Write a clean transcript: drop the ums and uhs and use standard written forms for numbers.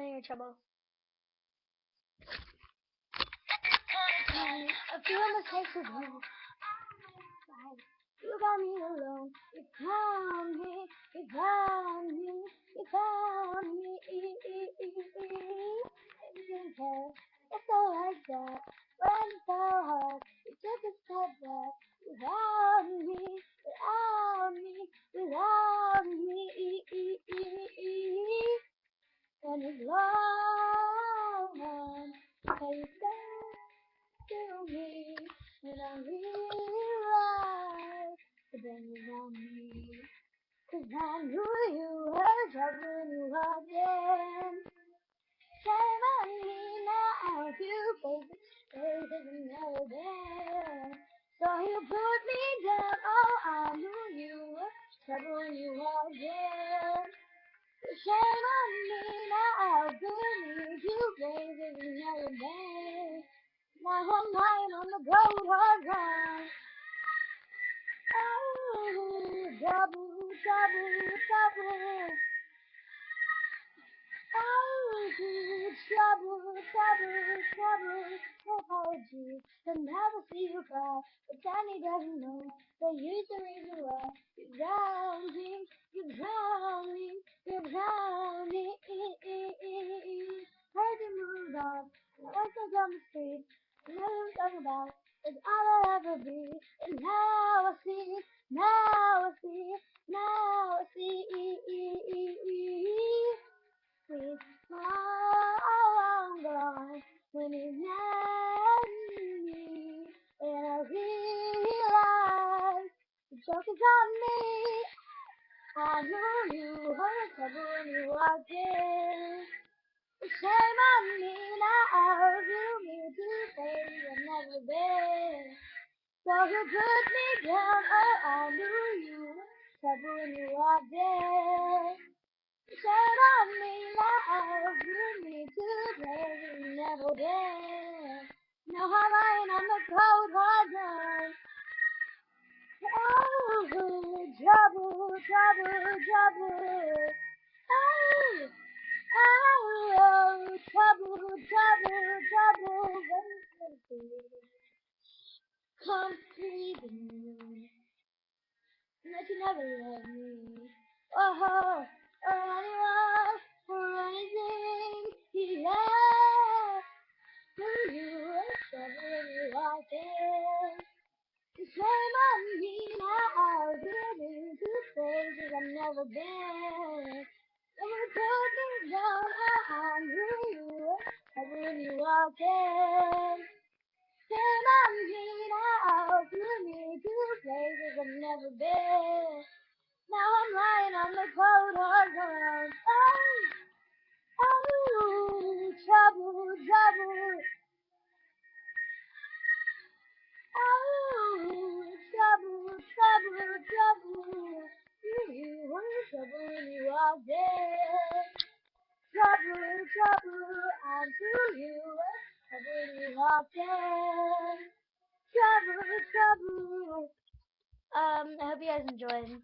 finding your trouble. A few mistakes with you. You got me alone. You found me. You found me. You found me. You didn't care. It's so like that. When it's so hard, you took a step back. Without me. Without me. Without me. And it's long. How you said to me when I realized the pain was on me. 'Cause I knew you were troubling you again. Shame on me now, you baby, baby, never there. So you put me down, oh, I knew you were troubling you again. Shame on me now, I believe you, baby, never there. Now I'm lying on the cold hard ground. Oh, trouble, trouble, trouble. Oh, trouble, trouble, trouble. No apologies, can never see you cry. But Danny doesn't know that you're the reason why you're drowning, you're drowning, you're drowning. Heard you moved on, and I was on the street. And what I'm talking about is all I'll ever be. And now I see, now I see, now I see. With long gone when he's not me, and I realize the joke is on me. I knew you were trouble when you walked in. Shame on me now, you need to say I've never been. So you put me down, oh I knew you were trouble when you walked in. Shame on me now, you need to play you never did. Now I'm lying on the cold hard ground. Oh, trouble, trouble, trouble. Oh, oh, trouble, trouble, trouble. Come breathing, that you never let me. Oh, or anyone, or anything, yeah. Do you trouble you out there? Shame on me now, giving to places I've never been. Someone put me down, I knew you were trouble you out there. Shame on me now, giving me to places I've never been. Now I'm lying on the cold hard ground. Oh, trouble, trouble. Oh, trouble, trouble, trouble. You were trouble, you are there. Trouble, trouble, I knew you were trouble, you are there. Trouble, trouble. I hope you guys enjoyed.